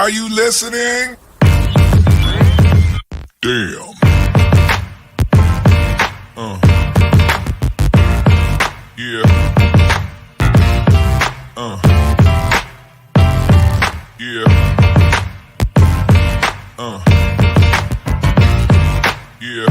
Are you listening? Damn. Yeah. Yeah. Yeah.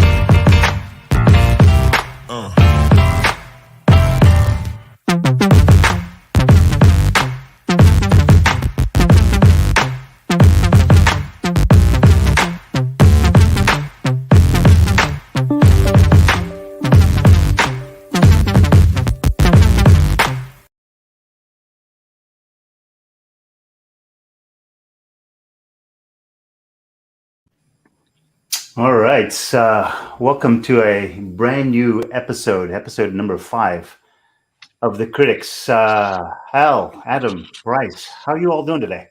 All right. Welcome to a brand new episode number 5 of The Critics. Hal, Adam, Bryce, how are you all doing today?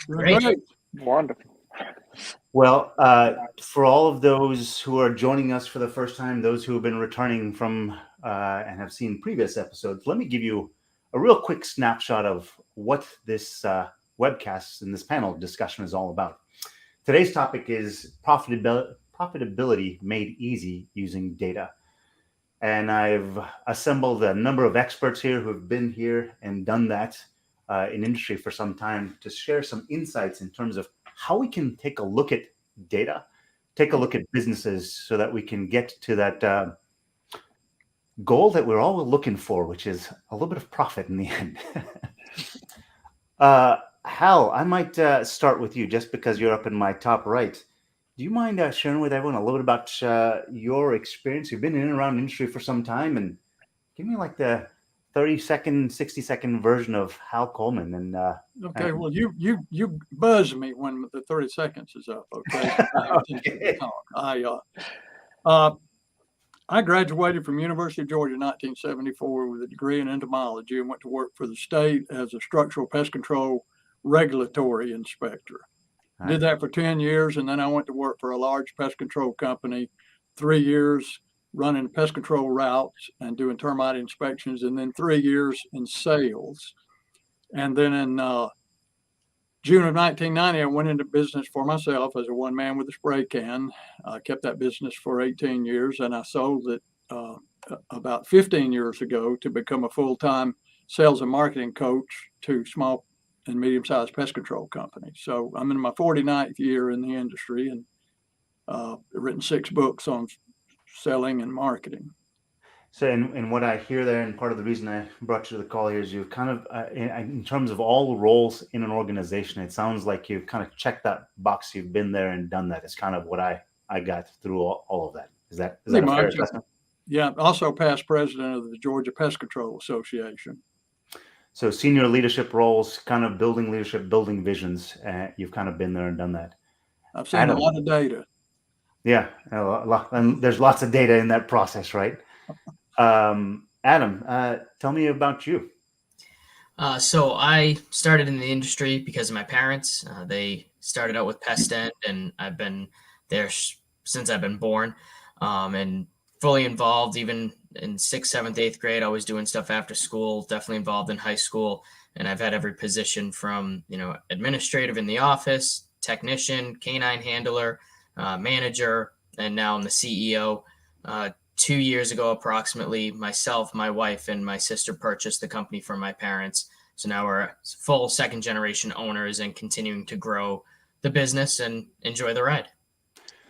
Great. Wonderful. Well, for all of those who are joining us for the first time, those who have been returning from and have seen previous episodes, let me give you a real quick snapshot of what this webcast and this panel discussion is all about. Today's topic is profitability made easy using data. And I've assembled a number of experts here who have been here and done that in industry for some time to share some insights in terms of how we can take a look at data, take a look at businesses so that we can get to that goal that we're all looking for, which is a little bit of profit in the end. Hal, I might start with you just because you're up in my top right. Do you mind sharing with everyone a little bit about your experience? You've been in and around industry for some time, and give me like the 30-second, 60-second version of Hal Coleman. And okay, well, you buzz me when the 30 seconds is up. Okay. Okay. I graduated from University of Georgia in 1974 with a degree in entomology and went to work for the state as a structural pest control regulatory inspector. Did that for 10 years, and then I went to work for a large pest control company, 3 years running pest control routes and doing termite inspections, and then 3 years in sales. And then in June of 1990, I went into business for myself as a one man with a spray can. I kept that business for 18 years, and I sold it about 15 years ago to become a full-time sales and marketing coach to small and medium-sized pest control companies. So I'm in my 49th year in the industry, and written 6 books on selling and marketing. So, and what I hear there, and part of the reason I brought you to the call here is you've kind of, in terms of all the roles in an organization, it sounds like you've kind of checked that box. You've been there and done that. It's kind of what I got through all of that. Is that a fair assessment? Yeah. Also past president of the Georgia Pest Control Association. So senior leadership roles, kind of building leadership, building visions. You've kind of been there and done that. I've seen Adam, a lot of data. Yeah. And there's lots of data in that process, right? Adam, tell me about you. So I started in the industry because of my parents. They started out with Pest End, and I've been there since I've been born, and fully involved even in 6th, 7th, 8th grade. I was doing stuff after school, definitely involved in high school. And I've had every position from, administrative in the office, technician, canine handler, manager, and now I'm the CEO. 2 years ago, approximately, myself, my wife, and my sister purchased the company from my parents. So now we're full second generation owners and continuing to grow the business and enjoy the ride.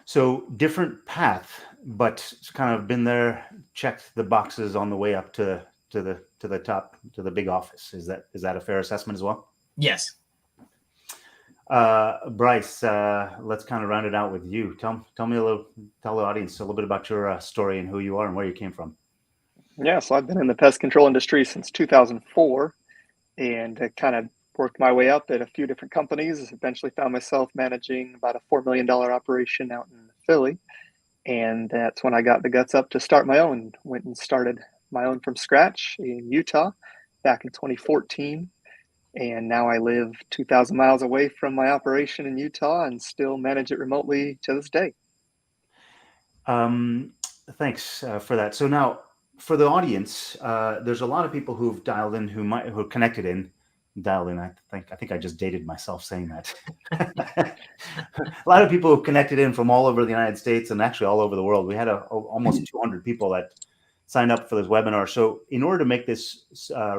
So different path, but it's kind of been there, checked the boxes on the way up to the top, to the big office. Is that a fair assessment as well? Yes. Bryce, let's kind of round it out with you. Tell the audience a little bit about your story and who you are and where you came from. Yeah, so I've been in the pest control industry since 2004, and kind of worked my way up at a few different companies. Eventually found myself managing about a $4 million operation out in Philly, and that's when I got the guts up to start my own. Went and started my own from scratch in Utah back in 2014. And now I live 2,000 miles away from my operation in Utah and still manage it remotely to this day. Thanks for that. So now, for the audience, there's a lot of people who've dialed in, who are connected in, dialed in. I think I just dated myself saying that. A lot of people connected in from all over the United States and actually all over the world. We had almost 200 people that signed up for this webinar. So in order to make this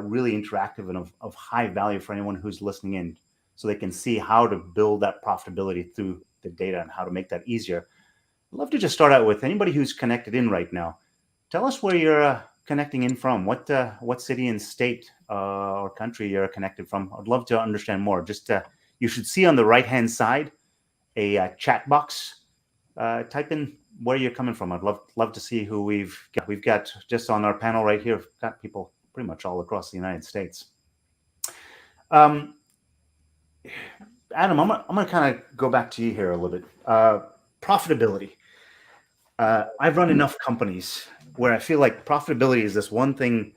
really interactive and of high value for anyone who's listening in, so they can see how to build that profitability through the data and how to make that easier, I'd love to just start out with anybody who's connected in right now. Tell us where you're connecting in from. What city and state or country you're connected from. I'd love to understand more. Just you should see on the right-hand side a chat box. Type in where you're coming from. I'd love to see who we've got just on our panel right here. We've got people pretty much all across the United States. Adam, I'm gonna kind of go back to you here a little bit. Profitability. I've run enough companies where I feel like profitability is this one thing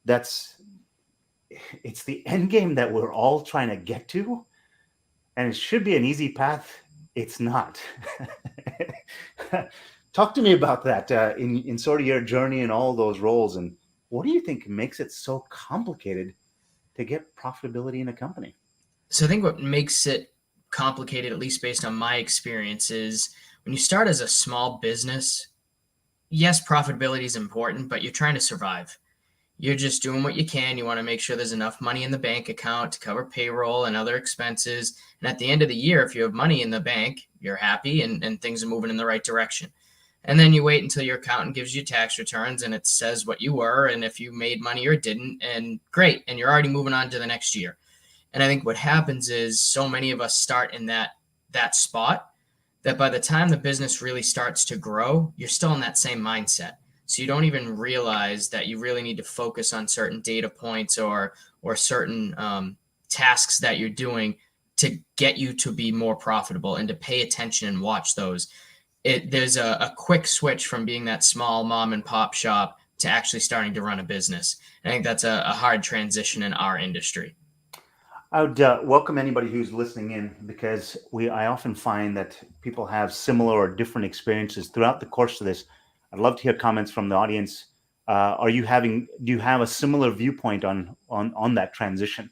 it's the end game that we're all trying to get to, and it should be an easy path. It's not. Talk to me about that in sort of your journey and all those roles, and what do you think makes it so complicated to get profitability in a company? So I think what makes it complicated, at least based on my experience, is when you start as a small business, yes, profitability is important, but you're trying to survive. You're just doing what you can. You want to make sure there's enough money in the bank account to cover payroll and other expenses. And at the end of the year, if you have money in the bank, you're happy and things are moving in the right direction. And then you wait until your accountant gives you tax returns and it says what you were and if you made money or didn't, and great. And you're already moving on to the next year. And I think what happens is so many of us start in that spot that by the time the business really starts to grow, you're still in that same mindset. So you don't even realize that you really need to focus on certain data points or certain tasks that you're doing to get you to be more profitable and to pay attention and watch those. There's a quick switch from being that small mom and pop shop to actually starting to run a business. And I think that's a hard transition in our industry. I would welcome anybody who's listening in, because I often find that people have similar or different experiences throughout the course of this. I'd love to hear comments from the audience. Do you have a similar viewpoint on that transition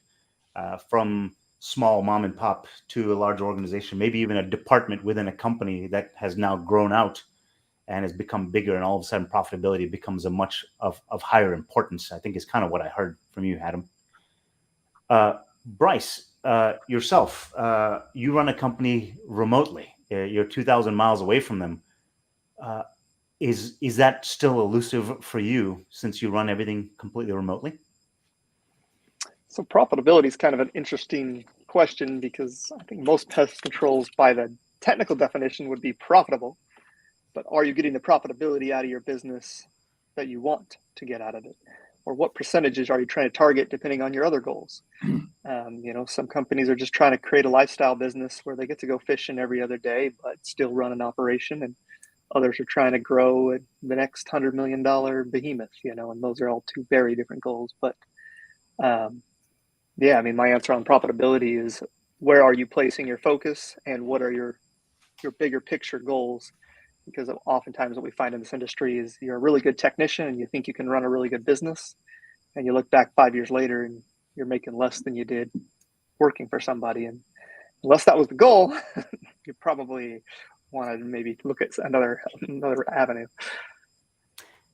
from small mom and pop to a large organization, maybe even a department within a company that has now grown out and has become bigger, and all of a sudden profitability becomes a much of higher importance? I think is kind of what I heard from you, Adam. Bryce, yourself, you run a company remotely. You're 2,000 miles away from them. Is that still elusive for you since you run everything completely remotely? So profitability is kind of an interesting question, because I think most pest controls by the technical definition would be profitable, but are you getting the profitability out of your business that you want to get out of it? Or what percentages are you trying to target depending on your other goals? Some companies are just trying to create a lifestyle business where they get to go fishing every other day, but still run an operation. And others are trying to grow the next $100 million behemoth, and those are all two very different goals. But my answer on profitability is, where are you placing your focus and what are your bigger picture goals? Because oftentimes what we find in this industry is you're a really good technician and you think you can run a really good business, and you look back 5 years later and you're making less than you did working for somebody. And unless that was the goal, you probably want to maybe look at another avenue.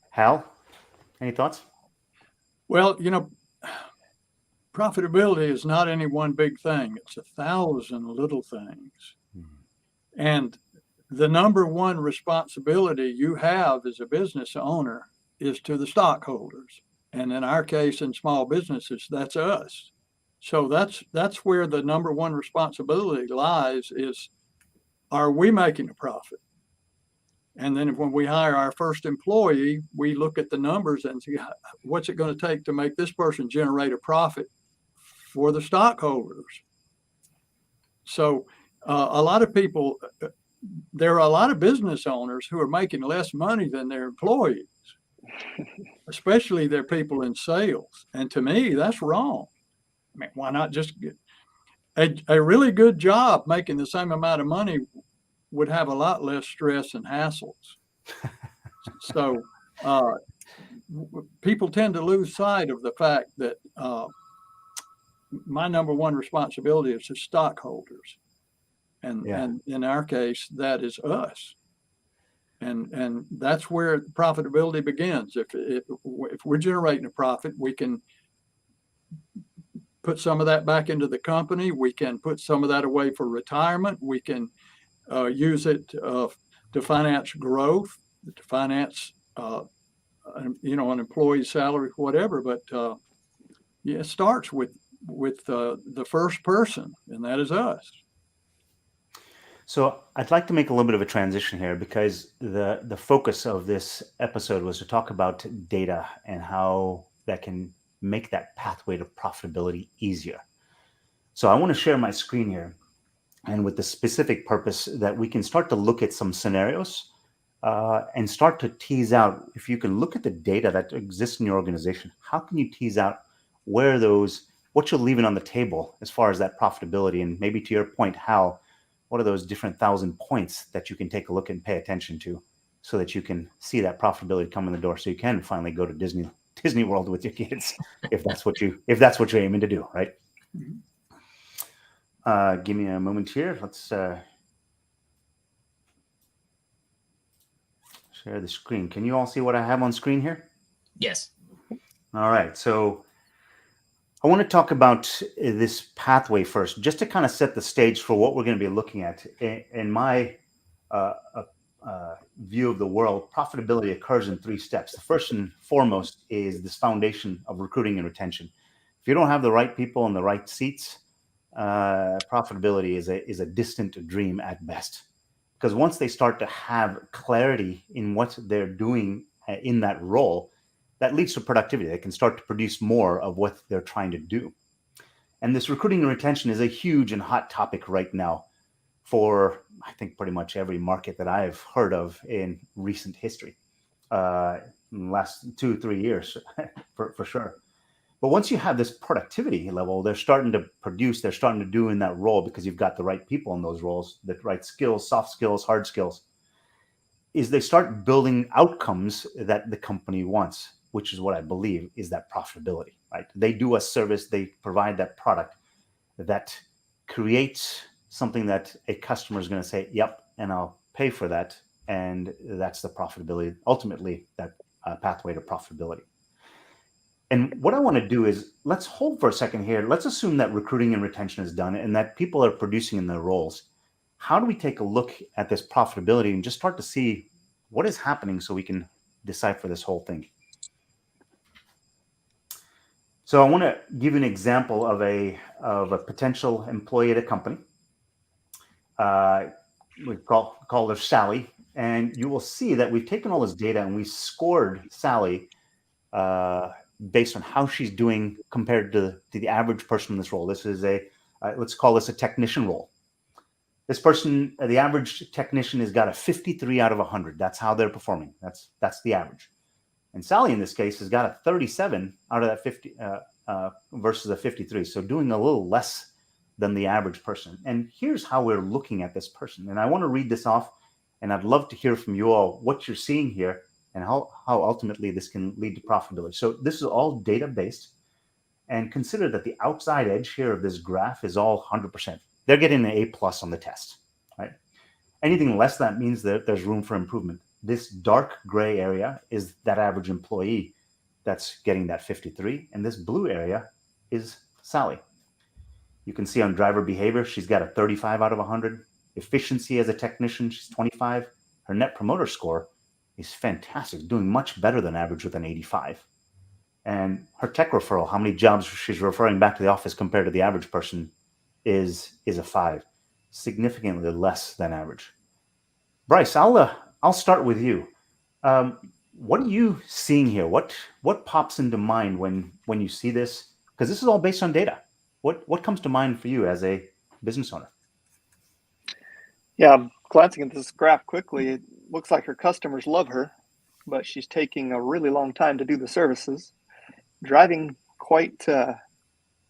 Hal, any thoughts? Well, profitability is not any one big thing. It's 1,000 little things. Mm-hmm. And the number one responsibility you have as a business owner is to the stockholders. And in our case, in small businesses, that's us. So that's where the number one responsibility lies, is, are we making a profit? And then when we hire our first employee, we look at the numbers and see what's it going to take to make this person generate a profit for the stockholders. So a lot of people, there are a lot of business owners who are making less money than their employees, especially their people in sales. And to me, that's wrong. I mean, why not just get a really good job making the same amount of money would have a lot less stress and hassles. So people tend to lose sight of the fact that my number one responsibility is to stockholders. And, Yeah. and in our case, that is us. And that's where profitability begins. If we're generating a profit, we can put some of that back into the company. We can put some of that away for retirement. We can use it to finance growth, to finance, an employee's salary, whatever. But yeah, it starts with the first person, and that is us. So I'd like to make a little bit of a transition here because the focus of this episode was to talk about data and how that can make that pathway to profitability easier. So I want to share my screen here, and with the specific purpose that we can start to look at some scenarios and start to tease out, if you can look at the data that exists in your organization, how can you tease out where what you're leaving on the table as far as that profitability, and maybe to your point, what are those different 1,000 points that you can take a look and pay attention to so that you can see that profitability come in the door so you can finally go to Disney World with your kids if that's what you're aiming to do, right? Give me a moment here. Let's share the screen. Can you all see what I have on screen here? Yes. All right. So I want to talk about this pathway first, just to kind of set the stage for what we're going to be looking at. In my view of the world, profitability occurs in 3 steps. The first and foremost is this foundation of recruiting and retention. If you don't have the right people in the right seats, profitability is a distant dream at best. Because once they start to have clarity in what they're doing in that role, that leads to productivity. They can start to produce more of what they're trying to do. And this recruiting and retention is a huge and hot topic right now for, I think, pretty much every market that I've heard of in recent history, in the last 2-3 years, for sure. But once you have this productivity level, they're starting to produce, they're starting to do in that role because you've got the right people in those roles, the right skills, soft skills, hard skills, is they start building outcomes that the company wants, which is what I believe is that profitability, right? They do a service, they provide that product that creates something that a customer is going to say, yep, and I'll pay for that. And that's the profitability, ultimately that pathway to profitability. And what I want to do is, let's hold for a second here. Let's assume that recruiting and retention is done and that people are producing in their roles. How do we take a look at this profitability and just start to see what is happening so we can decipher this whole thing? So I want to give you an example of a potential employee at a company. We call her Sally, and you will see that we've taken all this data and we scored Sally based on how she's doing compared to the average person in this role. This is let's call this a technician role. This person, the average technician, has got a 53 out of 100. That's how they're performing. That's the average. And Sally, in this case, has got a 37 out of that 50 versus a 53. So doing a little less than the average person. And here's how we're looking at this person. And I want to read this off, and I'd love to hear from you all what you're seeing here and how ultimately this can lead to profitability. So this is all data-based. And consider that the outside edge here of this graph is all 100%. They're getting an A+ on the test, right? Anything less than that means that there's room for improvement. This dark gray area is that average employee that's getting that 53, and this blue area is Sally. You can see on driver behavior, she's got a 35 out of 100. Efficiency as a technician, she's 25. Her net promoter score is fantastic, doing much better than average with an 85. And her tech referral, how many jobs she's referring back to the office compared to the average person, is a 5, significantly less than average. Bryce, I'll start with you. What are you seeing here? What pops into mind when you see this? Because this is all based on data. What comes to mind for you as a business owner? Yeah, I'm glancing at this graph quickly. It looks like her customers love her, but she's taking a really long time to do the services. Driving quite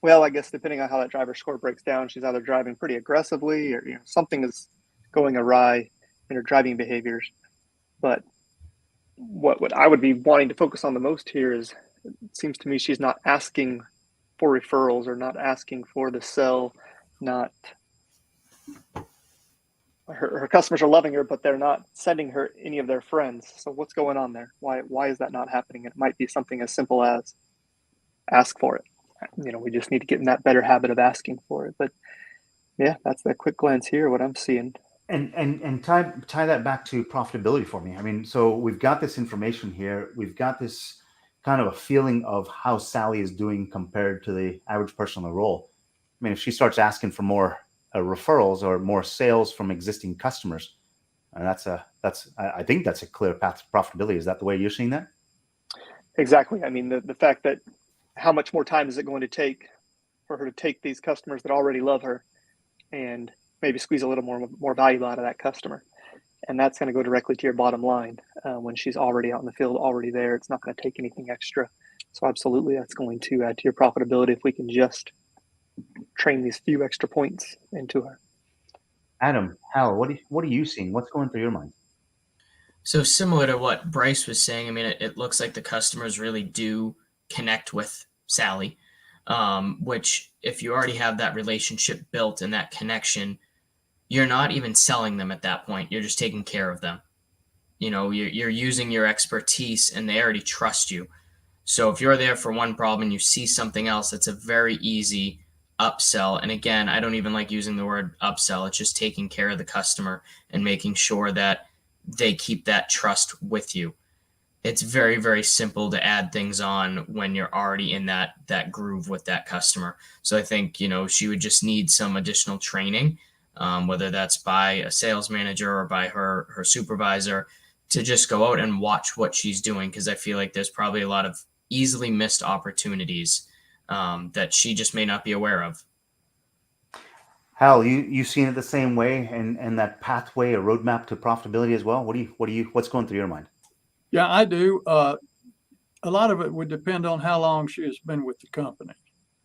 well, I guess depending on how that driver score breaks down, she's either driving pretty aggressively or something is going awry in her driving behaviors. But what I would be wanting to focus on the most here is, it seems to me she's not asking for referrals or not asking for the sell, not her customers are loving her, but they're not sending her any of their friends. So what's going on there? Why is that not happening? It might be something as simple as ask for it. We just need to get in that better habit of asking for it. But yeah, that's that quick glance here, what I'm seeing. And tie that back to profitability for me. I mean, so we've got this information here. We've got this kind of a feeling of how Sally is doing compared to the average person on the roll. I mean, if she starts asking for more referrals or more sales from existing customers, and I think that's a clear path to profitability. Is that the way you're seeing that? Exactly. I mean, the fact that how much more time is it going to take for her to take these customers that already love her and maybe squeeze a little more value out of that customer? And that's going to go directly to your bottom line when she's already out in the field, already there. It's not going to take anything extra. So absolutely, that's going to add to your profitability if we can just train these few extra points into her. Adam, Hal, what are you seeing? What's going through your mind? So similar to what Bryce was saying, I mean, it looks like the customers really do connect with Sally, which if you already have that relationship built and that connection, you're not even selling them at that point. You're just taking care of them. You're using your expertise and they already trust you. So if you're there for one problem and you see something else, it's a very easy upsell. And again, I don't even like using the word upsell. It's just taking care of the customer and making sure that they keep that trust with you. It's very, very simple to add things on when you're already in that groove with that customer. So I think, she would just need some additional training, whether that's by a sales manager or by her supervisor, to just go out and watch what she's doing. Because I feel like there's probably a lot of easily missed opportunities that she just may not be aware of. Hal, you seen it the same way, and that pathway, a roadmap to profitability as well? What's going through your mind? Yeah, I do. A lot of it would depend on how long she has been with the company.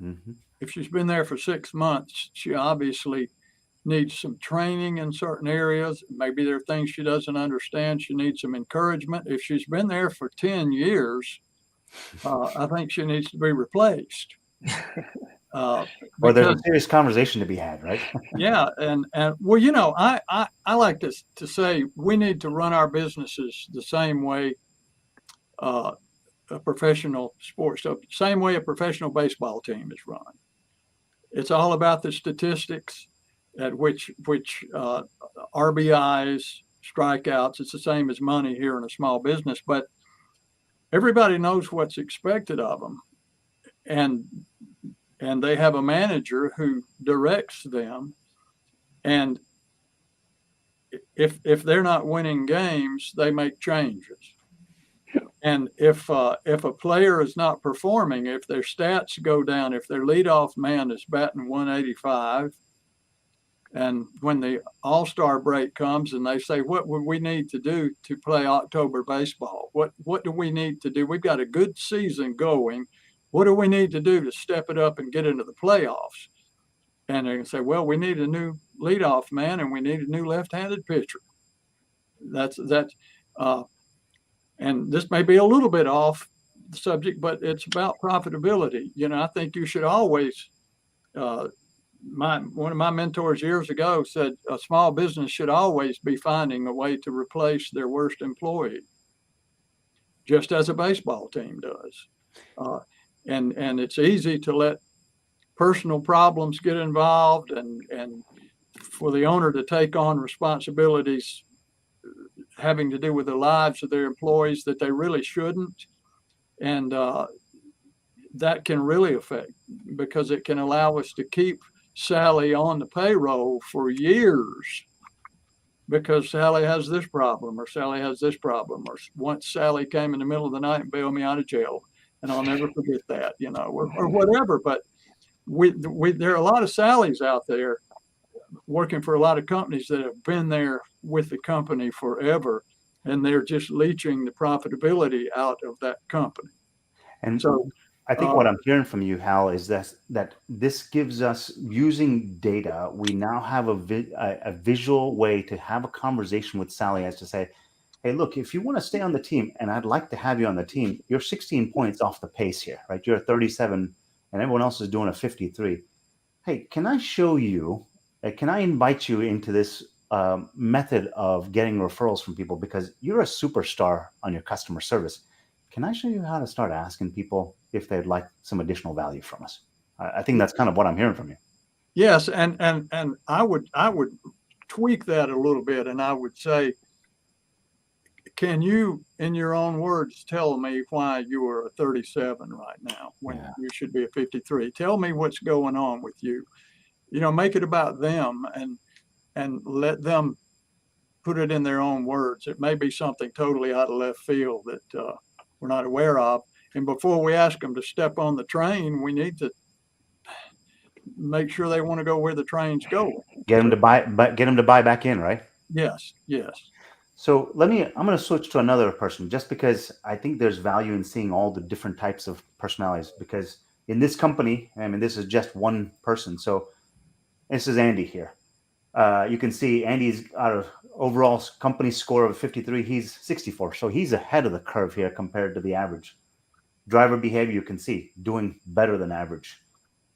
Mm-hmm. If she's been there for 6 months, she obviously needs some training in certain areas. Maybe there are things she doesn't understand. She needs some encouragement. If she's been there for 10 years, I think she needs to be replaced. Or there's a serious conversation to be had, right? Yeah, and well, I like to say we need to run our businesses the same way a professional sports, so same way a professional baseball team is run. It's all about the statistics at which RBIs, strikeouts. It's the same as money here in a small business, but everybody knows what's expected of them, and they have a manager who directs them. And if they're not winning games, they make changes. And if a player is not performing, if their stats go down, if their leadoff man is batting 185, and when the All-Star break comes and they say, what would we need to do to play October baseball? What do we need to do? We've got a good season going. What do we need to do to step it up and get into the playoffs? And they can say, well, we need a new leadoff man and we need a new left-handed pitcher. And this may be a little bit off the subject, but it's about profitability. I think you should always, one of my mentors years ago said a small business should always be finding a way to replace their worst employee, just as a baseball team does. And it's easy to let personal problems get involved and for the owner to take on responsibilities having to do with the lives of their employees that they really shouldn't. And that can really affect, because it can allow us to keep Sally on the payroll for years because Sally has this problem or Sally has this problem, or once Sally came in the middle of the night and bailed me out of jail, and I'll never forget that, or whatever. But there are a lot of Sallys out there working for a lot of companies that have been there with the company forever, and they're just leeching the profitability out of that company. And so I think what I'm hearing from you, Hal, is that this gives us, using data, we now have a visual way to have a conversation with Sally as to say, hey, look, if you want to stay on the team, and I'd like to have you on the team, you're 16 points off the pace here, right? You're 37 and everyone else is doing a 53. Hey, can I show you? Can I invite you into this method of getting referrals from people, because you're a superstar on your customer service? Can I show you how to start asking people if they'd like some additional value from us? I think that's kind of what I'm hearing from you. Yes, and I would tweak that a little bit, and I would say, can you, in your own words, tell me why you are a 37 right now when you should be a 53? Tell me what's going on with you. Make it about them and let them put it in their own words. It may be something totally out of left field that we're not aware of. And before we ask them to step on the train, we need to make sure they want to go where the train's going. Get them to buy back in, right? Yes. So I'm going to switch to another person, just because I think there's value in seeing all the different types of personalities, because in this company, I mean, this is just one person. So this is Andy here. You can see Andy's out of overall company score of 53. He's 64. So he's ahead of the curve here compared to the average. Driver behavior, you can see, doing better than average.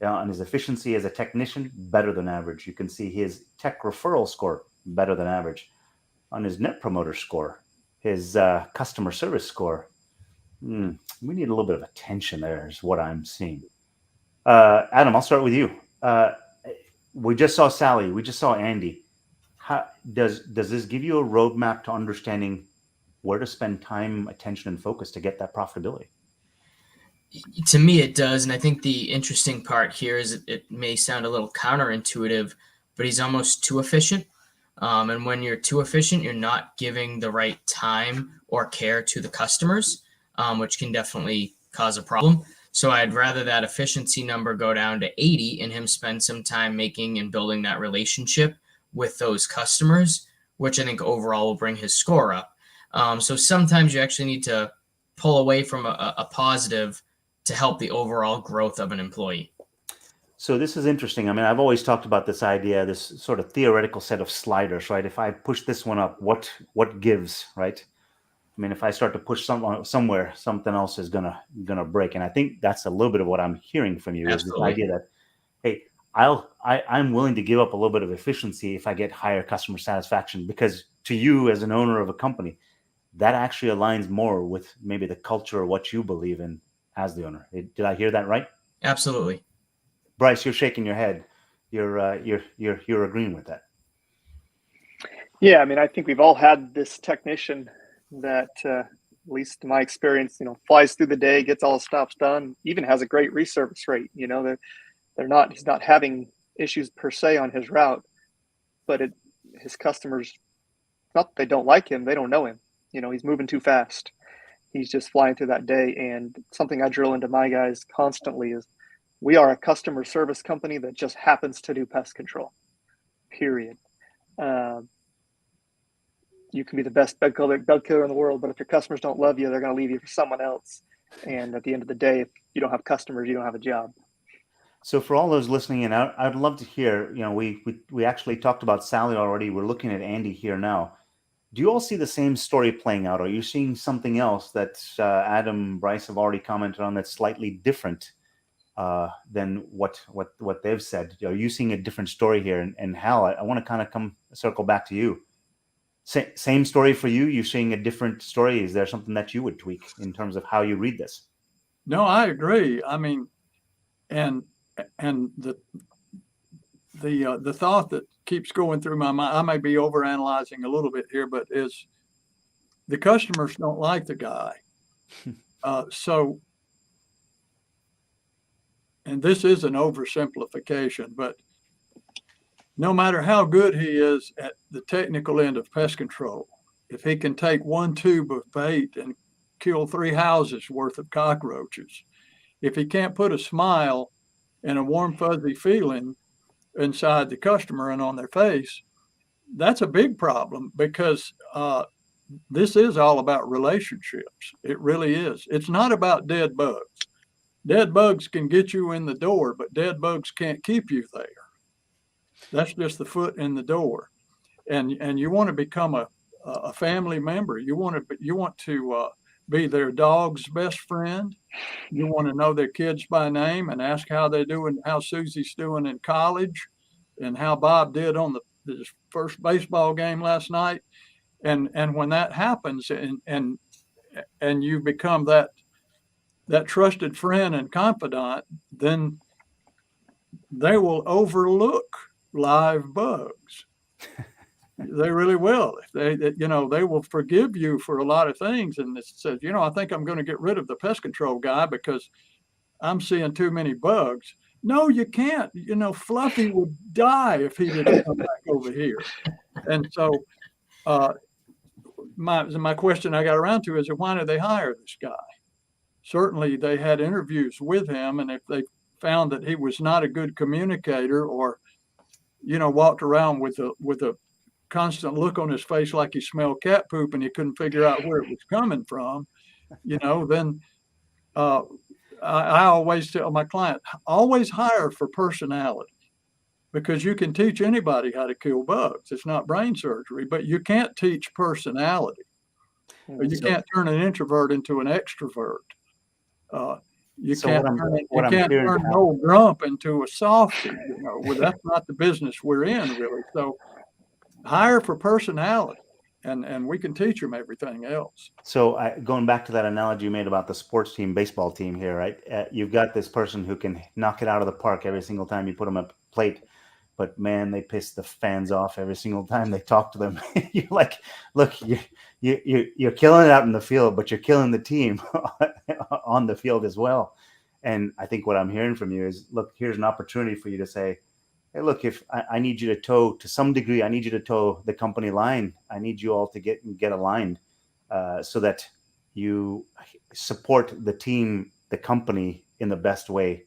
On his efficiency as a technician, better than average. You can see his tech referral score, better than average. On his net promoter score, his customer service score, we need a little bit of attention there is what I'm seeing. Adam, I'll start with you. We just saw Sally. We just saw Andy. How, does this give you a roadmap to understanding where to spend time, attention, and focus to get that profitability? To me, it does. And I think the interesting part here is it may sound a little counterintuitive, but he's almost too efficient. And when you're too efficient, you're not giving the right time or care to the customers, which can definitely cause a problem. So I'd rather that efficiency number go down to 80 and him spend some time making and building that relationship with those customers, which I think overall will bring his score up. So sometimes you actually need to pull away from a positive to help the overall growth of an employee. So this is interesting. I mean, I've always talked about this idea, this sort of theoretical set of sliders, right? If I push this one up, what gives, right? I mean, if I start to push somewhere, something else is gonna break. And I think that's a little bit of what I'm hearing from you. Absolutely. Is this idea that, hey, I'm willing to give up a little bit of efficiency if I get higher customer satisfaction, because to you as an owner of a company, that actually aligns more with maybe the culture or what you believe in as the owner. Did I hear that right? Absolutely. Bryce, you're shaking your head. You're agreeing with that. Yeah, I mean, I think we've all had this technician that, at least in my experience, flies through the day, gets all the stops done, even has a great reservice rate. He's not having issues per se on his route, but his customers, not that they don't like him, they don't know him. He's moving too fast. He's just flying through that day. And something I drill into my guys constantly is, we are a customer service company that just happens to do pest control, period. You can be the best bug killer in the world, but if your customers don't love you, they're going to leave you for someone else. And at the end of the day, if you don't have customers, you don't have a job. So for all those listening in, I'd love to hear, we actually talked about Sally already. We're looking at Andy here now. Do you all see the same story playing out? Or are you seeing something else that Adam, Bryce have already commented on that's slightly different than what they've said? Are you seeing a different story here? And Hal, I want to kind of circle back to you. Same story for you? You seeing a different story? Is there something that you would tweak in terms of how you read this? No, I agree. I mean, and the thought that keeps going through my mind, I may be overanalyzing a little bit here, but is the customers don't like the guy. And this is an oversimplification, but no matter how good he is at the technical end of pest control, if he can take one tube of bait and kill 3 houses worth of cockroaches, if he can't put a smile and a warm, fuzzy feeling inside the customer and on their face, that's a big problem, because this is all about relationships. It really is. It's not about dead bugs. Dead bugs can get you in the door, but dead bugs can't keep you there. That's just the foot in the door. And you want to become a family member. You want to be their dog's best friend. You want to know their kids by name and ask how they're doing, how Susie's doing in college, and how Bob did on his first baseball game last night. And when that happens, and you become that trusted friend and confidant, then they will overlook live bugs. They really will. They will forgive you for a lot of things. And it says, I think I'm going to get rid of the pest control guy because I'm seeing too many bugs. No, you can't. Fluffy would die if he didn't come back over here. And so my question I got around to is, why did they hire this guy? Certainly they had interviews with him, and if they found that he was not a good communicator, or walked around with a constant look on his face like he smelled cat poop and he couldn't figure out where it was coming from, then I always tell my client, always hire for personality, because you can teach anybody how to kill bugs. It's not brain surgery, but you can't teach personality. You can't turn an introvert into an extrovert. You can't turn an old grump into a softie. Well, that's not the business we're in, really. So hire for personality, and we can teach them everything else. So going back to that analogy you made about the sports team, baseball team here, right? You've got this person who can knock it out of the park every single time you put them up plate, but man, they piss the fans off every single time they talk to them. You're like, look, you're killing it out in the field, but you're killing the team on the field as well. And I think what I'm hearing from you is, look, here's an opportunity for you to say, hey, look, if I need you to toe, to some degree, I need you to toe the company line. I need you all to get aligned so that you support the team, the company in the best way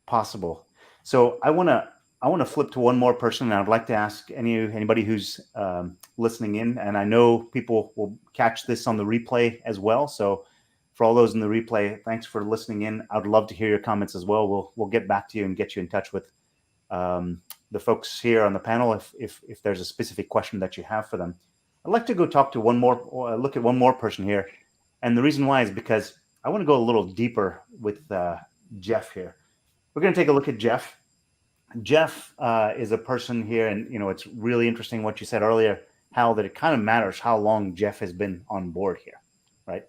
possible. So I want to flip to one more person, and I'd like to ask anybody who's listening in, and I know people will catch this on the replay as well. So for all those in the replay, thanks for listening in. I'd love to hear your comments as well. We'll get back to you and get you in touch with the folks here on the panel if there's a specific question that you have for them. I'd like to go talk to look at one more person here, and the reason why is because I want to go a little deeper with Jeff here. We're going to take a look at Jeff. Jeff is a person here, and it's really interesting what you said earlier, Hal, that it kind of matters how long Jeff has been on board here, right?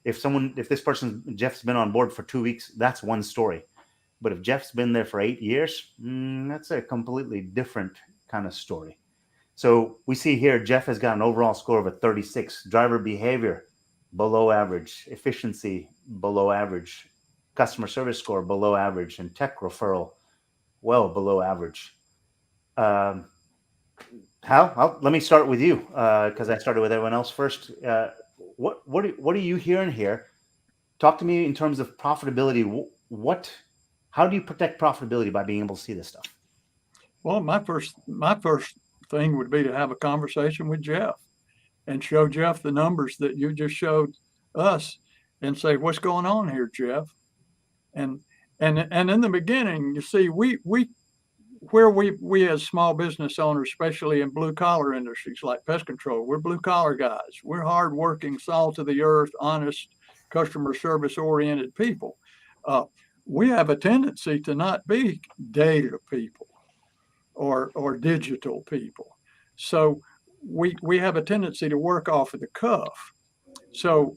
If Jeff's been on board for 2 weeks, that's one story. But if Jeff's been there for 8 years, that's a completely different kind of story. So we see here, Jeff has got an overall score of a 36. Driver behavior, below average. Efficiency, below average. Customer service score, below average. And tech referral, well below average. Hal, let me start with you because I started with everyone else first. What are you hearing here? Talk to me in terms of profitability. How do you protect profitability by being able to see this stuff? Well, my first thing would be to have a conversation with Jeff and show Jeff the numbers that you just showed us and say, what's going on here, Jeff? And in the beginning, you see, we as small business owners, especially in blue collar industries like pest control, we're blue collar guys. We're hardworking, salt of the earth, honest, customer service oriented people. We have a tendency to not be data people or digital people. So we have a tendency to work off of the cuff. So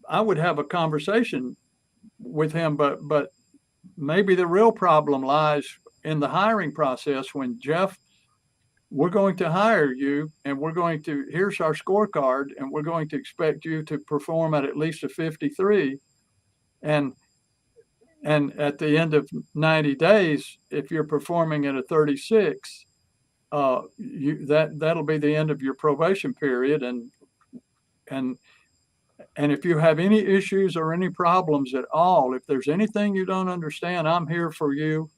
I would have a conversation with him, but maybe the real problem lies in the hiring process when, Jeff, we're going to hire you and here's our scorecard, and we're going to expect you to perform at least a 53. And at the end of 90 days, if you're performing at a 36, that'll be the end of your probation period. And if you have any issues or any problems at all, if there's anything you don't understand, I'm here for you.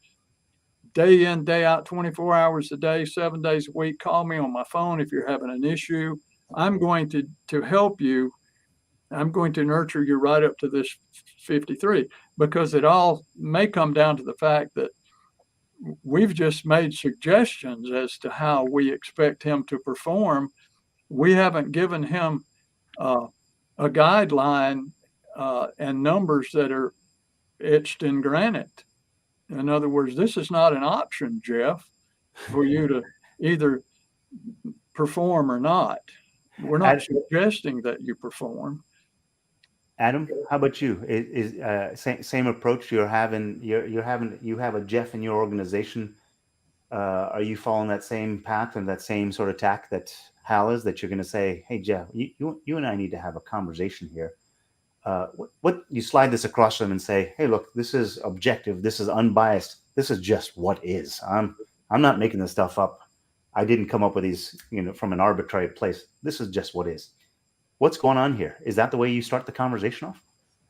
Day in, day out, 24 hours a day, 7 days a week. Call me on my phone if you're having an issue. I'm going to help you. I'm going to nurture you right up to this 53, because it all may come down to the fact that we've just made suggestions as to how we expect him to perform. We haven't given him a guideline and numbers that are etched in granite. In other words, this is not an option, Jeff, for you to either perform or not. We're not suggesting that you perform. Adam, how about you? Same approach you have a Jeff in your organization. Are you following that same path and that same sort of tack that Hal is, that you're going to say, hey, Jeff, you and I need to have a conversation here. What you slide this across them and say, hey, look, this is objective. This is unbiased. This is just what is. I'm not making this stuff up. I didn't come up with these, from an arbitrary place. This is just what is. What's going on here? Is that the way you start the conversation off?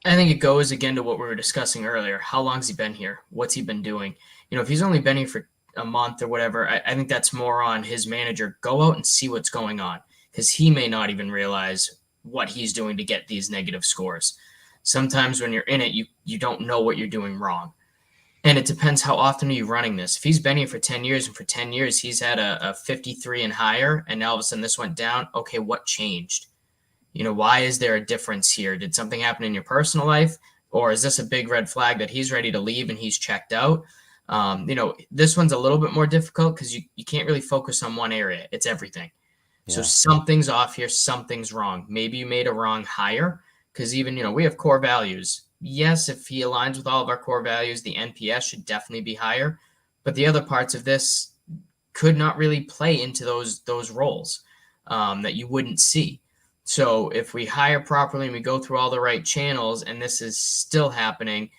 I think it goes again to what we were discussing earlier. How long's he been here? What's he been doing? If he's only been here for a month or whatever, I think that's more on his manager. Go out and see what's going on, because he may not even realize what he's doing to get these negative scores. Sometimes when you're in it, you don't know what you're doing wrong. And it depends how often are you running this. If he's been here for 10 years and for 10 years he's had a 53 and higher, and now all of a sudden this went down, okay, what changed? Why is there a difference here? Did something happen in your personal life? Or is this a big red flag that he's ready to leave and he's checked out? This one's a little bit more difficult because you can't really focus on one area. It's everything. Yeah. So something's off here. Something's wrong. Maybe you made a wrong hire, because even, we have core values. Yes, if he aligns with all of our core values, the NPS should definitely be higher. But the other parts of this could not really play into those roles that you wouldn't see. So if we hire properly and we go through all the right channels and this is still happening,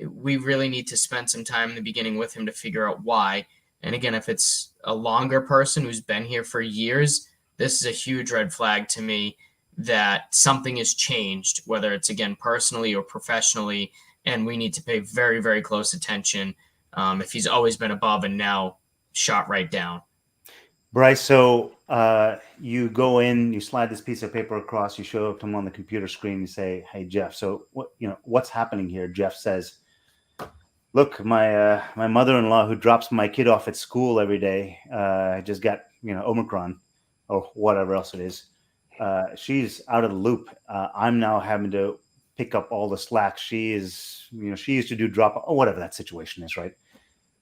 we really need to spend some time in the beginning with him to figure out why. And again, if it's a longer person who's been here for years, this is a huge red flag to me that something has changed, whether it's, again, personally or professionally, and we need to pay very, very close attention if he's always been above and now shot right down. Bryce, so you go in, you slide this piece of paper across, you show it to him on the computer screen, you say, hey, Jeff, so what's happening here? Jeff says, look, my mother-in-law who drops my kid off at school every day, just got, Omicron or whatever else it is. She's out of the loop. I'm now having to pick up all the slack. She used to do drop, or whatever that situation is, right?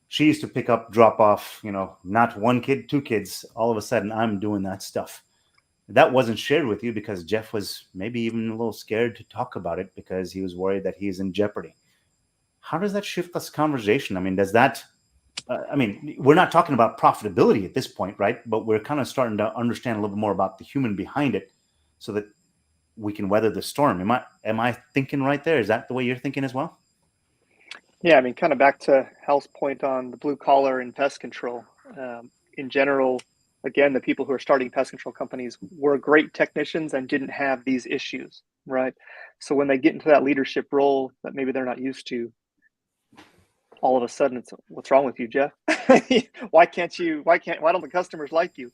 She used to pick up, drop off, not one kid, two kids. All of a sudden, I'm doing that stuff. That wasn't shared with you because Jeff was maybe even a little scared to talk about it because he was worried that he's in jeopardy. How does that shift this conversation? I mean, does that, we're not talking about profitability at this point, right? But we're kind of starting to understand a little bit more about the human behind it so that we can weather the storm. Am I thinking right there? Is that the way you're thinking as well? Yeah, kind of back to Hal's point on the blue collar and pest control. In general, again, the people who are starting pest control companies were great technicians and didn't have these issues, right? So when they get into that leadership role that maybe they're not used to, all of a sudden it's, what's wrong with you, Jeff? why don't the customers like you?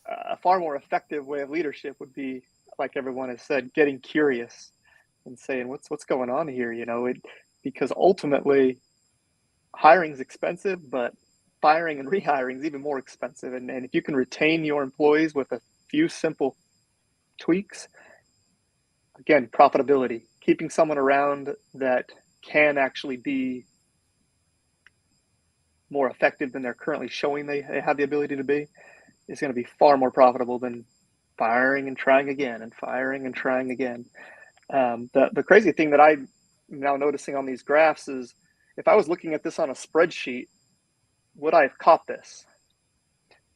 A far more effective way of leadership would be, like everyone has said, getting curious and saying, what's going on here? Because ultimately hiring is expensive, but firing and rehiring is even more expensive. And if you can retain your employees with a few simple tweaks, again, profitability, keeping someone around that can actually be more effective than they're currently showing they have the ability to be, is going to be far more profitable than firing and trying again and firing and trying again. The crazy thing that I'm now noticing on these graphs is, if I was looking at this on a spreadsheet, would I have caught this?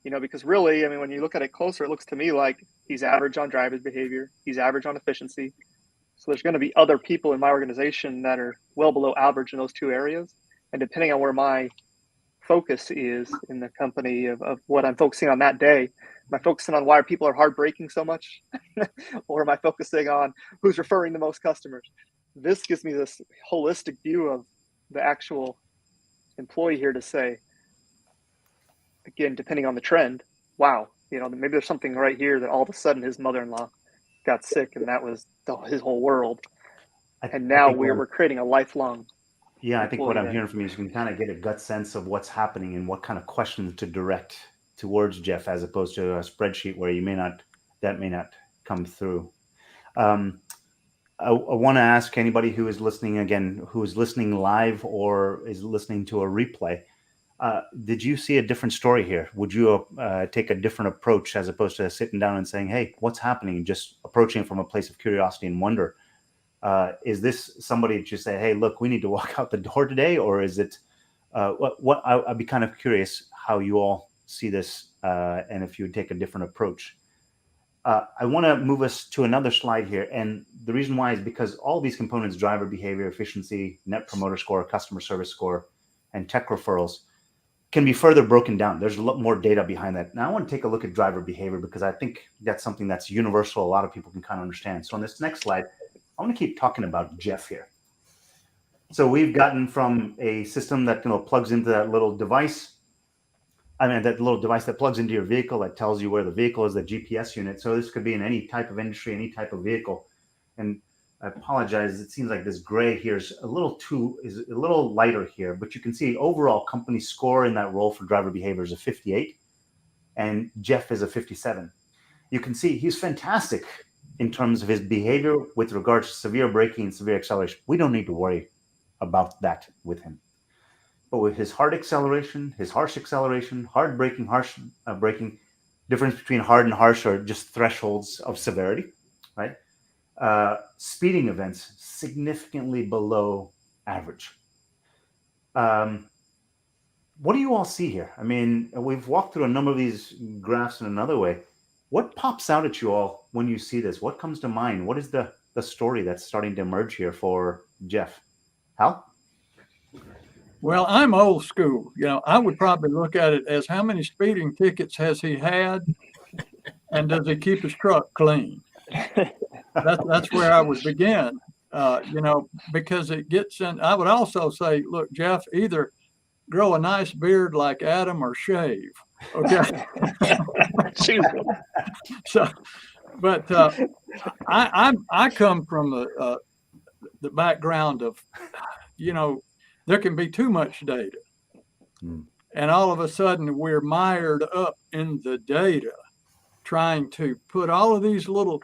Because really, when you look at it closer, it looks to me like he's average on driver's behavior. He's average on efficiency. So there's going to be other people in my organization that are well below average in those two areas. And depending on where my focus is in the company of what I'm focusing on that day, am I focusing on why people are heartbreaking so much? Or am I focusing on who's referring the most customers? This gives me this holistic view of the actual employee here to say, again, depending on the trend, wow, maybe there's something right here that all of a sudden his mother-in-law got sick and that was his whole world. And now we're creating a lifelong. Yeah, I think what I'm hearing from you is you can kind of get a gut sense of what's happening and what kind of questions to direct towards Jeff, as opposed to a spreadsheet where that may not come through. I want to ask anybody who is listening again, who is listening live or is listening to a replay, did you see a different story here? Would you take a different approach as opposed to sitting down and saying, hey, what's happening? Just approaching it from a place of curiosity and wonder. Is this somebody that you say, hey, look, we need to walk out the door today? Or is it I'd be kind of curious how you all see this and if you would take a different approach. I want to move us to another slide here. And the reason why is because all these components, driver behavior, efficiency, net promoter score, customer service score, and tech referrals, can be further broken down. There's a lot more data behind that. Now I want to take a look at driver behavior because I think that's something that's universal. A lot of people can kind of understand. So on this next slide, I want to keep talking about Jeff here. So we've gotten from a system that plugs into that little device. That little device that plugs into your vehicle that tells you where the vehicle is, the GPS unit. So this could be in any type of industry, any type of vehicle. And I apologize, it seems like this gray here is a little lighter here, but you can see overall company score in that role for driver behavior is a 58, and Jeff is a 57. You can see he's fantastic in terms of his behavior with regards to severe braking and severe acceleration. We don't need to worry about that with him. But with his hard acceleration, his harsh acceleration, hard braking, harsh braking, difference between hard and harsh are just thresholds of severity, right? Speeding events significantly below average. What do you all see here? I mean, we've walked through a number of these graphs in another way. What pops out at you all when you see this? What comes to mind? What is the story that's starting to emerge here for Jeff? Hal? Well, I'm old school. I would probably look at it as how many speeding tickets has he had, and does he keep his truck clean? That's where I would begin. Because it gets in. I would also say, look, Jeff, either grow a nice beard like Adam or shave. Okay. So, but I come from the background of, there can be too much data. And all of a sudden we're mired up in the data, trying to put all of these little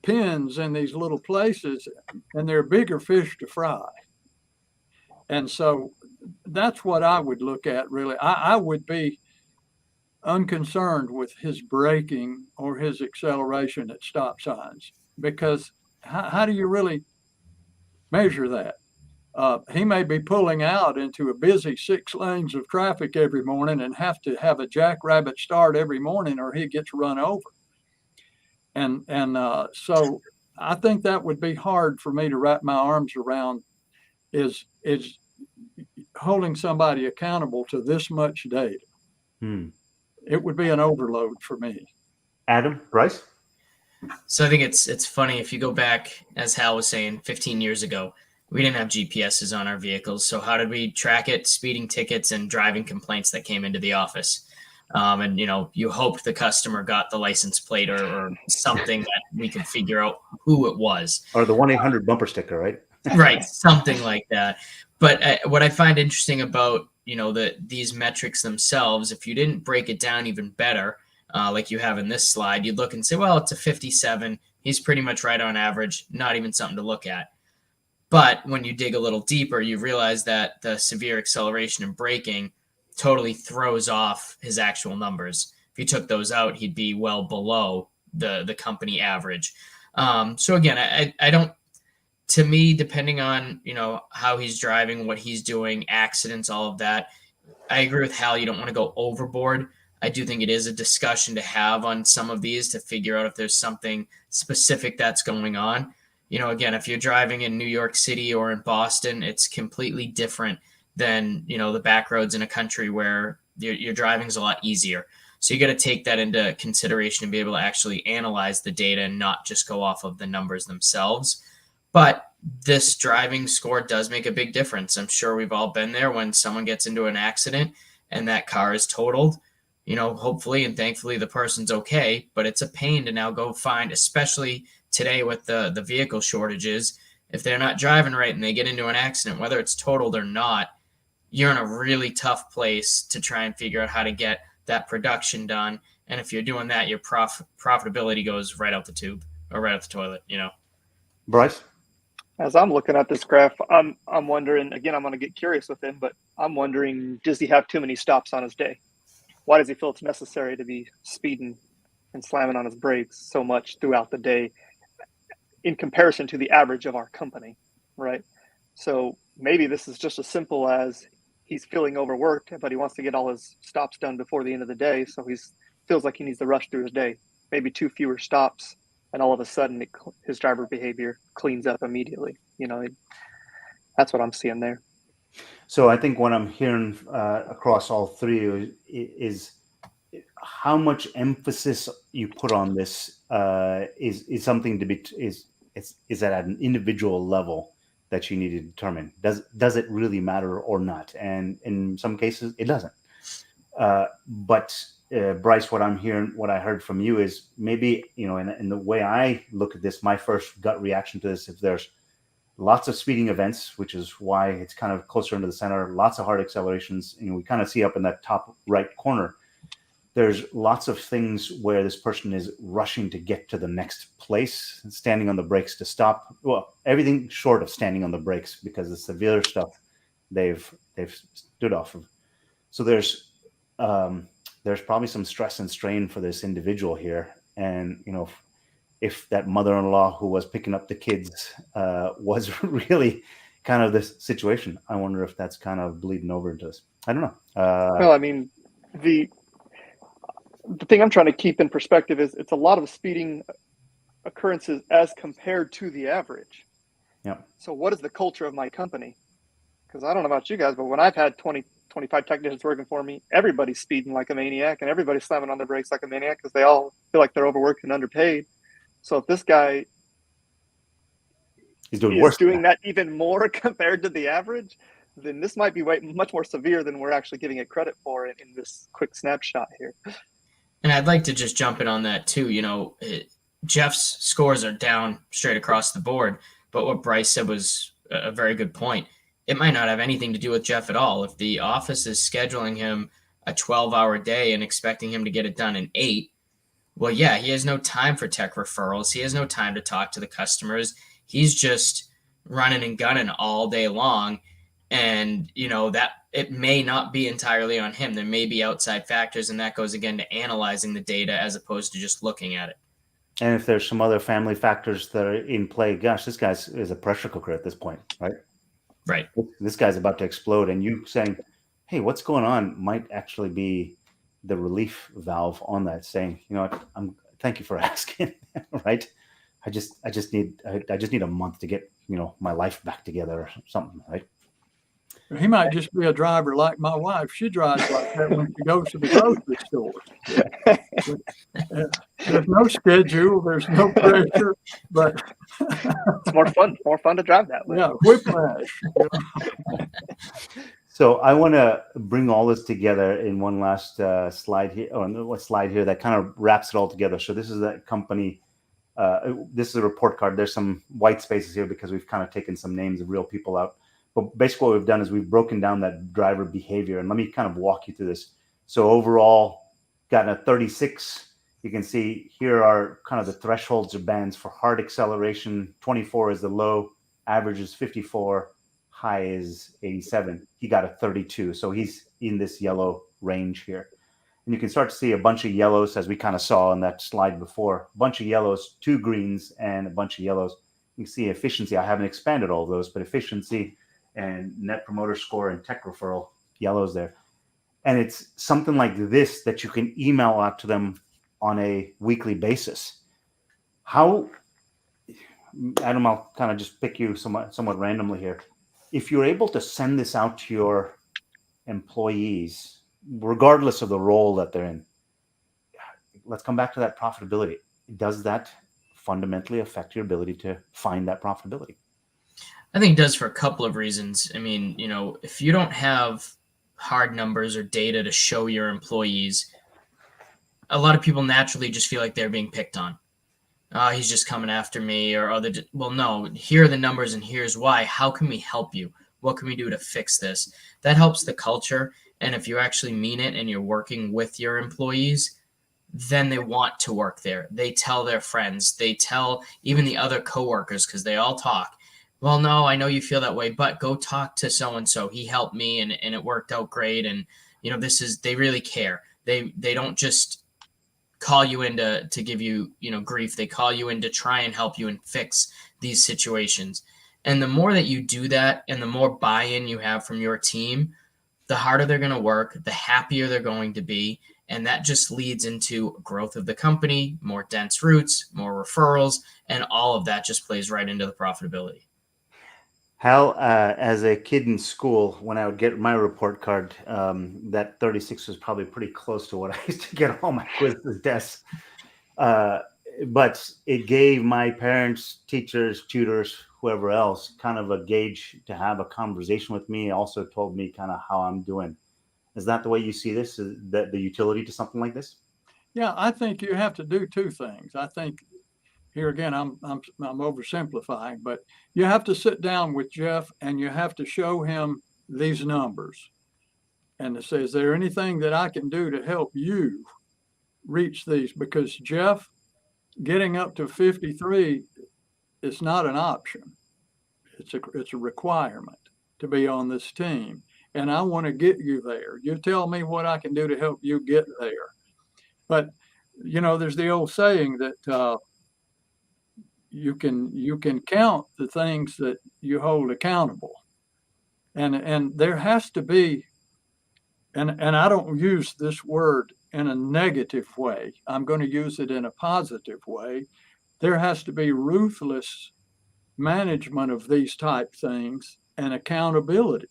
pins in these little places, and they're bigger fish to fry. And so that's what I would look at, really. I would be unconcerned with his braking or his acceleration at stop signs, because how do you really measure that? He may be pulling out into a busy 6 lanes of traffic every morning and have to have a jackrabbit start every morning or he gets run over. And so I think that would be hard for me to wrap my arms around, is holding somebody accountable to this much data. It would be an overload for me. Adam, Bryce? So I think it's funny, if you go back, as Hal was saying, 15 years ago, we didn't have GPSs on our vehicles. So how did we track it? Speeding tickets and driving complaints that came into the office. And, you hoped the customer got the license plate or something that we could figure out who it was. Or the 1-800 bumper sticker, right? Right. Something like that. But what I find interesting about, these metrics themselves, if you didn't break it down even better, like you have in this slide, you'd look and say, well, it's a 57. He's pretty much right on average, not even something to look at. But when you dig a little deeper, you realize that the severe acceleration and braking totally throws off his actual numbers. If you took those out, he'd be well below the company average. So again, I don't, to me, depending on, how he's driving, what he's doing, accidents, all of that, I agree with Hal. You don't want to go overboard. I do think it is a discussion to have on some of these to figure out if there's something specific that's going on. Again, if you're driving in New York City or in Boston, it's completely different than, the back roads in a country where your driving is a lot easier. So you got to take that into consideration and be able to actually analyze the data and not just go off of the numbers themselves. But this driving score does make a big difference. I'm sure we've all been there when someone gets into an accident and that car is totaled. Hopefully and thankfully the person's okay, but it's a pain to now go find, especially today with the vehicle shortages. If they're not driving right and they get into an accident, whether it's totaled or not, you're in a really tough place to try and figure out how to get that production done. And if you're doing that, your profitability goes right out the tube or right out the toilet, Bryce? As I'm looking at this graph, I'm wondering, again, I'm going to get curious with him, but I'm wondering, does he have too many stops on his day? Why does he feel it's necessary to be speeding and slamming on his brakes so much throughout the day in comparison to the average of our company, right? So maybe this is just as simple as he's feeling overworked, but he wants to get all his stops done before the end of the day. So he feels like he needs to rush through his day, maybe 2 fewer stops. And all of a sudden his driver behavior cleans up immediately. That's what I'm seeing there. So I think what I'm hearing across all three is how much emphasis you put on this is something to be is at an individual level that you need to determine. Does it really matter or not? And in some cases, it doesn't. But Bryce, what I'm hearing, what I heard from you is maybe, in the way I look at this, my first gut reaction to this, if there's lots of speeding events, which is why it's kind of closer into the center, lots of hard accelerations, and we kind of see up in that top right corner, there's lots of things where this person is rushing to get to the next place, standing on the brakes to stop. Well, everything short of standing on the brakes, because the severe stuff they've stood off of. So there's probably some stress and strain for this individual here. And, if that mother-in-law who was picking up the kids was really kind of this situation, I wonder if that's kind of bleeding over into this. I don't know. Well, I mean, the thing I'm trying to keep in perspective is it's a lot of speeding occurrences as compared to the average. Yeah. So what is the culture of my company? Because I don't know about you guys, but when I've had 20, 25 technicians working for me, everybody's speeding like a maniac and everybody's slamming on their brakes like a maniac because they all feel like they're overworked and underpaid. So if this guy is doing that even more compared to the average, then this might be much more severe than we're actually giving it credit for in this quick snapshot here. And I'd like to just jump in on that too. Jeff's scores are down straight across the board, but what Bryce said was a very good point. It might not have anything to do with Jeff at all. If the office is scheduling him a 12-hour day and expecting him to get it done in 8, well, yeah, he has no time for tech referrals. He has no time to talk to the customers. He's just running and gunning all day long. And, that it may not be entirely on him. There may be outside factors, and that goes again to analyzing the data as opposed to just looking at it. And if there's some other family factors that are in play, gosh, this guy is a pressure cooker at this point, right? Right. This guy's about to explode, and you saying, hey, what's going on, might actually be the relief valve on that, saying, thank you for asking, right? I just need a month to get, my life back together or something, right? He might just be a driver like my wife. She drives like that when she goes to the grocery store. There's no schedule. There's no pressure, but it's more fun to drive that way. Yeah, whiplash. So I want to bring all this together in one last slide here, or slide here that kind of wraps it all together. So this is that company. This is a report card. There's some white spaces here because we've kind of taken some names of real people out. But basically what we've done is we've broken down that driver behavior. And let me kind of walk you through this. So overall, got a 36. You can see here are kind of the thresholds or bands for hard acceleration. 24 is the low, average is 54, high is 87. He got a 32. So he's in this yellow range here. And you can start to see a bunch of yellows, as we kind of saw on that slide before. A bunch of yellows, 2 greens, and a bunch of yellows. You can see efficiency. I haven't expanded all of those, but efficiency and net promoter score and tech referral, yellows there. And it's something like this that you can email out to them on a weekly basis. How, Adam, I'll kind of just pick you somewhat randomly here. If you're able to send this out to your employees, regardless of the role that they're in, let's come back to that profitability. Does that fundamentally affect your ability to find that profitability? I think it does for a couple of reasons. I mean, if you don't have hard numbers or data to show your employees, a lot of people naturally just feel like they're being picked on. He's just coming after me, or well, no, here are the numbers and here's why. How can we help you? What can we do to fix this? That helps the culture. And if you actually mean it and you're working with your employees, then they want to work there. They tell their friends, they tell even the other coworkers, because they all talk. Well, no, I know you feel that way, but go talk to so-and-so. He helped me and it worked out great. And, they really care. They don't just call you in to give you, grief. They call you in to try and help you and fix these situations. And the more that you do that and the more buy-in you have from your team, the harder they're going to work, the happier they're going to be. And that just leads into growth of the company, more dense routes, more referrals, and all of that just plays right into the profitability. Hal, as a kid in school, when I would get my report card, that 36 was probably pretty close to what I used to get on all my quizzes tests. But it gave my parents, teachers, tutors, whoever else, kind of a gauge to have a conversation with me. It also told me kind of how I'm doing. Is that the way you see this? Is that the utility to something like this? Yeah, I think you have to do two things. I think here again, I'm oversimplifying, but you have to sit down with Jeff and you have to show him these numbers and to say, is there anything that I can do to help you reach these? Because Jeff, getting up to 53 is not an option. It's a requirement to be on this team. And I want to get you there. You tell me what I can do to help you get there. But, there's the old saying that you can count the things that you hold accountable. And there has to be, and I don't use this word in a negative way. I'm going to use it in a positive way. There has to be ruthless management of these type things and accountability.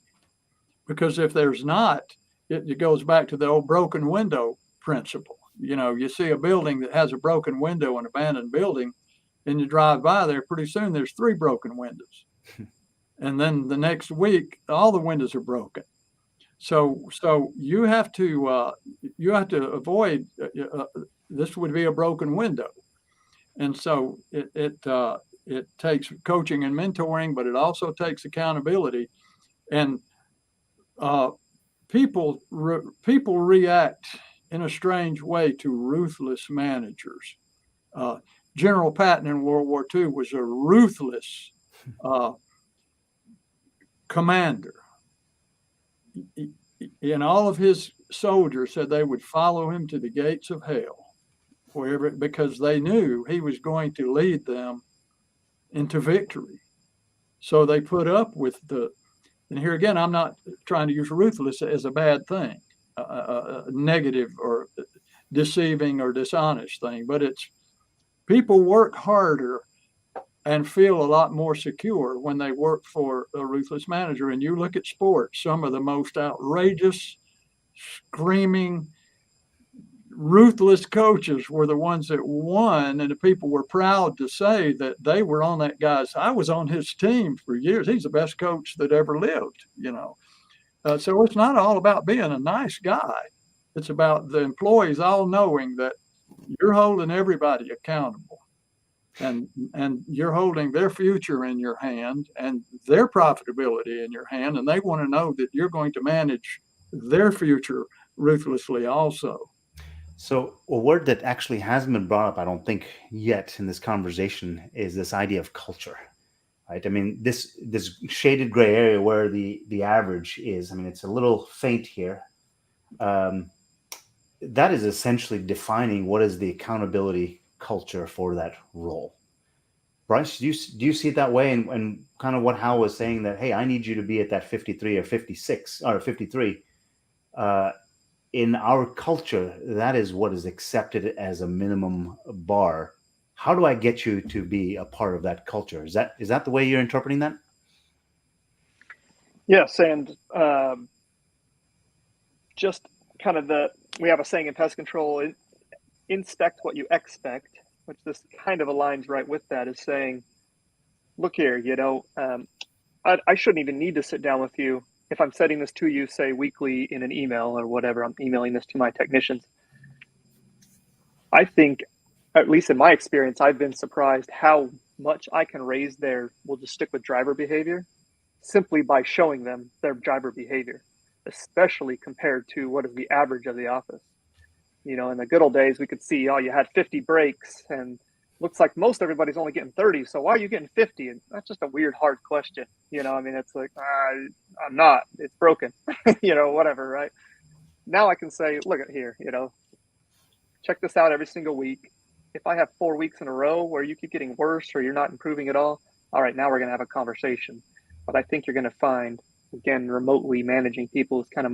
Because if there's not, it goes back to the old broken window principle. You see a building that has a broken window, an abandoned building, and you drive by there, pretty soon there's 3 broken windows. And then the next week, all the windows are broken. So you have to avoid, this would be a broken window. And so it takes coaching and mentoring, but it also takes accountability. And people react in a strange way to ruthless managers. General Patton in World War II was a ruthless commander. And all of his soldiers said they would follow him to the gates of hell, because they knew he was going to lead them into victory. So they put up with and here again, I'm not trying to use ruthless as a bad thing, a negative or deceiving or dishonest thing, but it's people work harder and feel a lot more secure when they work for a ruthless manager. And you look at sports, some of the most outrageous, screaming, ruthless coaches were the ones that won, and the people were proud to say that they were on that guy's. I was on his team for years. He's the best coach that ever lived, So it's not all about being a nice guy. It's about the employees all knowing that you're holding everybody accountable, and you're holding their future in your hand and their profitability in your hand, and they want to know that you're going to manage their future ruthlessly also. So a word that actually hasn't been brought up, I don't think yet in this conversation, is this idea of culture, right? I mean, this shaded gray area where the average is, I mean, it's a little faint here. That is essentially defining what is the accountability culture for that role. Bryce, do you see it that way? And kind of what Hal was saying, that, hey, I need you to be at that 53 or 56 or 53. In our culture, that is what is accepted as a minimum bar. How do I get you to be a part of that culture? Is that the way you're interpreting that? Yes, and just kind of we have a saying in pest control, inspect what you expect, which this kind of aligns right with that, is saying, look here, I shouldn't even need to sit down with you. If I'm setting this to you, say weekly in an email or whatever, I'm emailing this to my technicians. I think, at least in my experience, I've been surprised how much I can raise we'll just stick with driver behavior, simply by showing them their driver behavior, especially compared to what is the average of the office. You know, in the good old days, we could see, oh, you had 50 breaks, and looks like most everybody's only getting 30. So why are you getting 50? And that's just a weird, hard question. You know, I mean, it's like, I'm not. It's broken. You know, whatever, right? Now I can say, look at here. You know, check this out every single week. If I have 4 weeks in a row where you keep getting worse or you're not improving at all right, now we're going to have a conversation. But I think you're going to find, again, remotely managing people is kind of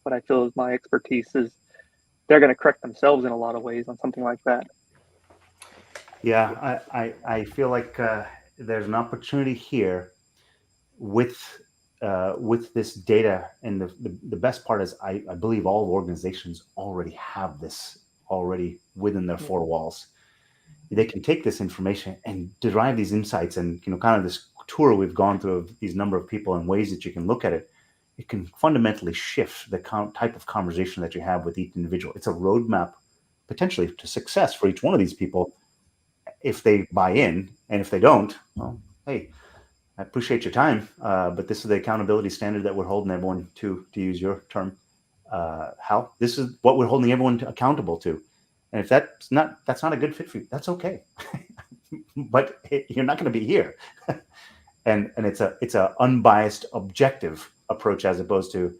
what I feel is my expertise is they're going to correct themselves in a lot of ways on something like that. Yeah, I feel like there's an opportunity here with this data, and the best part is I believe all organizations already have this already within their four walls. They can take this information and derive these insights, and kind of this tour we've gone through of these number of people and ways that you can look at it. It can fundamentally shift the type of conversation that you have with each individual. It's a roadmap potentially to success for each one of these people if they buy in, and if they don't, well, hey, I appreciate your time, but this is the accountability standard that we're holding everyone to use your term, Hal. This is what we're holding everyone accountable to. And if that's not a good fit for you, that's okay. But you're not going to be here. and it's a unbiased, objective approach as opposed to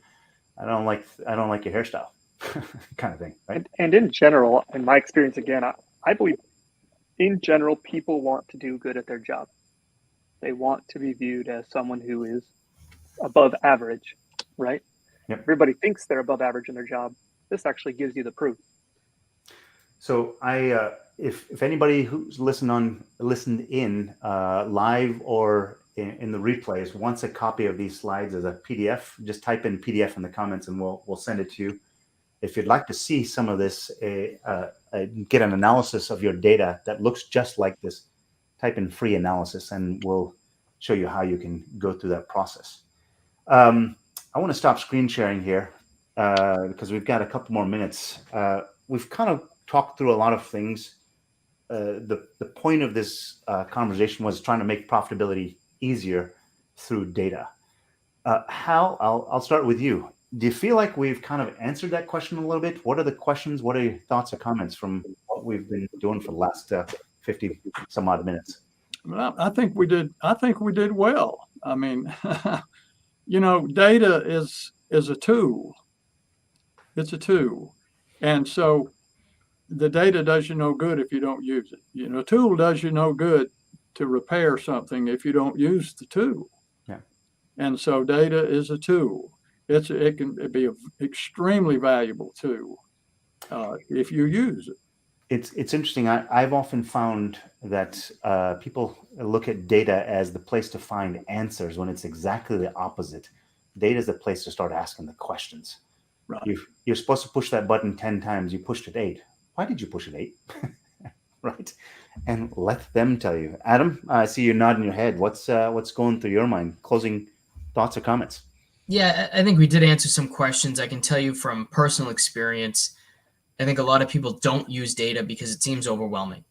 I don't like your hairstyle kind of thing, right? And in general, in my experience, again, I believe in general, people want to do good at their job. They want to be viewed as someone who is above average, right? Yep. Everybody thinks they're above average in their job. This actually gives you the proof. So if anybody who's listened in live or in the replays wants a copy of these slides as a PDF, just type in PDF in the comments and we'll send it to you. If you'd like to see some of this, get an analysis of your data that looks just like this, type in free analysis and we'll show you how you can go through that process. I want to stop screen sharing here because we've got a couple more minutes. We've kind of talked through a lot of things. The point of this conversation was trying to make profitability easier through data. Hal, I'll start with you. Do you feel like we've kind of answered that question a little bit? What are the questions? What are your thoughts or comments from what we've been doing for the last 50 some odd minutes? Well, I think we did well. I mean, data is a tool. It's a tool. And so the data does you no good if you don't use it. A tool does you no good to repair something if you don't use the tool. Yeah. And so data is a tool. It can be an extremely valuable tool if you use it. It's interesting. I've often found that people look at data as the place to find answers when it's exactly the opposite. Data is the place to start asking the questions. Right. You're supposed to push that button 10 times. You pushed it 8. Why did you push it 8? Right. And let them tell you. Adam, I see you nodding your head. What's going through your mind? Closing thoughts or comments? Yeah, I think we did answer some questions. I can tell you from personal experience, I think a lot of people don't use data because it seems overwhelming.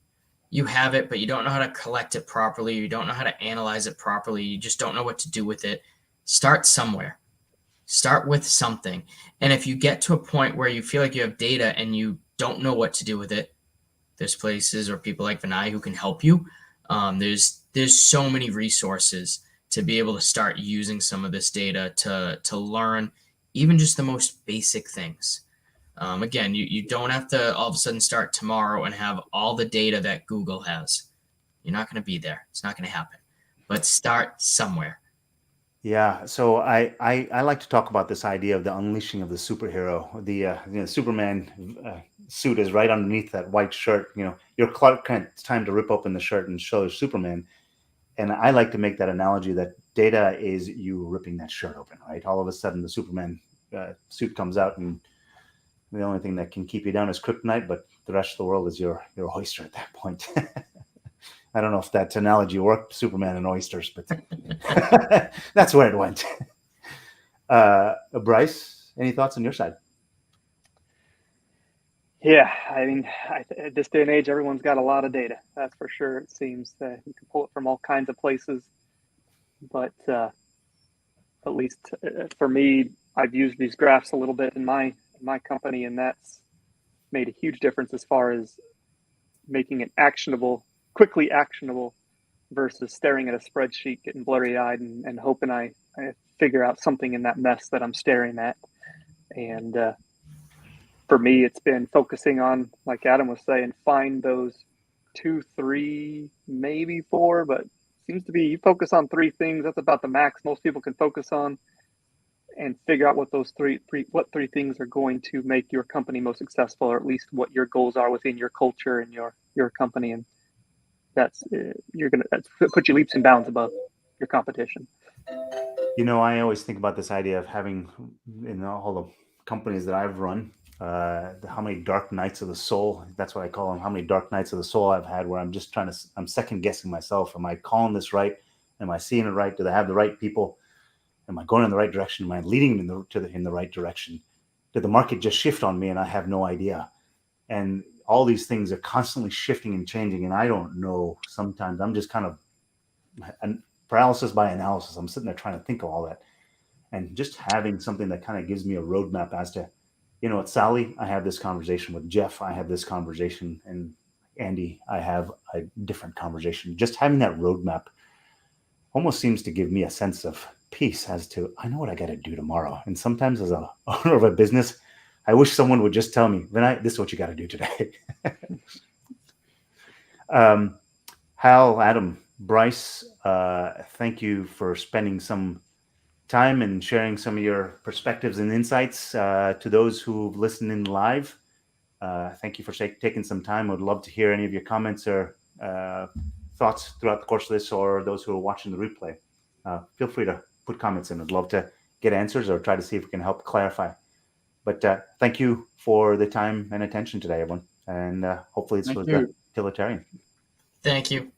You have it, but you don't know how to collect it properly. You don't know how to analyze it properly. You just don't know what to do with it. Start somewhere. Start with something. And if you get to a point where you feel like you have data and you don't know what to do with it, there's places or people like Vinay who can help you. There's so many resources to be able to start using some of this data to learn even just the most basic things. Again, you don't have to all of a sudden start tomorrow and have all the data that Google has. You're not going to be there. It's not going to happen. But start somewhere. Yeah. So I like to talk about this idea of the unleashing of the superhero. The Superman suit is right underneath that white shirt. Your Clark Kent. It's time to rip open the shirt and show Superman. And I like to make that analogy that data is you ripping that shirt open, right? All of a sudden, the Superman suit comes out, and the only thing that can keep you down is kryptonite, but the rest of the world is your oyster at that point. I don't know if that analogy worked, Superman and oysters, but that's where it went. Bryce, any thoughts on your side? Yeah, I mean, at this day and age, everyone's got a lot of data. That's for sure. It seems that you can pull it from all kinds of places. But at least for me, I've used these graphs a little bit in my company, and that's made a huge difference as far as making it actionable, quickly actionable, versus staring at a spreadsheet, getting blurry-eyed and hoping I figure out something in that mess that I'm staring at. And for me, it's been focusing on, like Adam was saying, find those 2, 3, maybe 4, but seems to be you focus on 3 things. That's about the max most people can focus on, and figure out what those three things are going to make your company most successful, or at least what your goals are within your culture and your company. And that's put you leaps and bounds above your competition. I always think about this idea of having, in all the companies that I've run, how many dark nights of the soul, that's what I call them, how many dark nights of the soul I've had, where I'm second guessing myself. Am I calling this right? Am I seeing it right? Do they have the right people? Am I going in the right direction? Am I leading them in the right direction? Did the market just shift on me and I have no idea? And all these things are constantly shifting and changing, and I don't know. Sometimes I'm just kind of paralysis by analysis. I'm sitting there trying to think of all that, and just having something that kind of gives me a roadmap as to, at Sally, I have this conversation. With Jeff, I have this conversation, and Andy, I have a different conversation. Just having that roadmap almost seems to give me a sense of peace as to, I know what I got to do tomorrow. And sometimes as a owner of a business, I wish someone would just tell me, Vinay, this is what you got to do today. Hal, Adam, Bryce, thank you for spending some time and sharing some of your perspectives and insights. To those who've listened in live, thank you for taking some time. I would love to hear any of your comments or thoughts throughout the course of this, or those who are watching the replay. Feel free to put comments in. I'd love to get answers or try to see if we can help clarify. But thank you for the time and attention today, everyone. And hopefully this was utilitarian. Thank you.